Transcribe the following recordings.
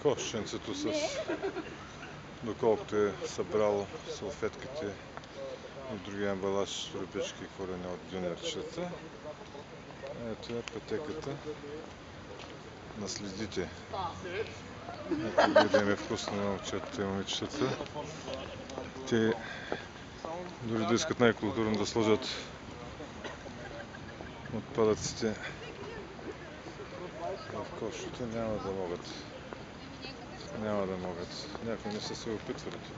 Кошченцето с доколкото е събрало салфетките и другия амбалаж, ръбички и хвърляне от дюнерчета. Ето е пътеката на следите. Ако да им е вкусно на момчетата и момичетата, те дори да искат най-културно да сложат отпадъците в кошчета, няма да могат. Някои не са се опитвали тук.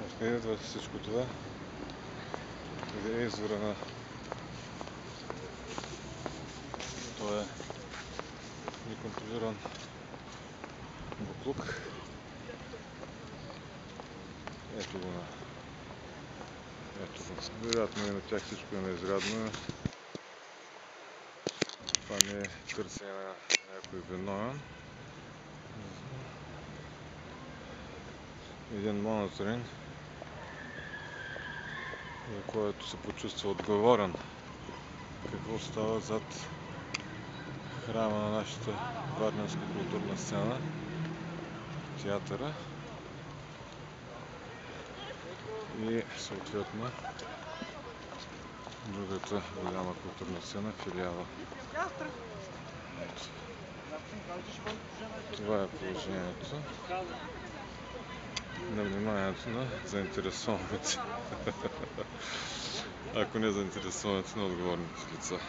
Откъде идва всичко това? Къде е извора на този неконтролиран буклук? Ето го. Вероятно и на тях всичко им е изрядно. Това не е търсене на някой виновен. Един мониторинг, за който се почувства отговорен. Какво става зад храма на нашата варненска културна сцена, театъра и съответно другата голяма културна сцена, филиала. Това е положението на вниманието на заинтересованите, ако не заинтересованите, на отговорните лица.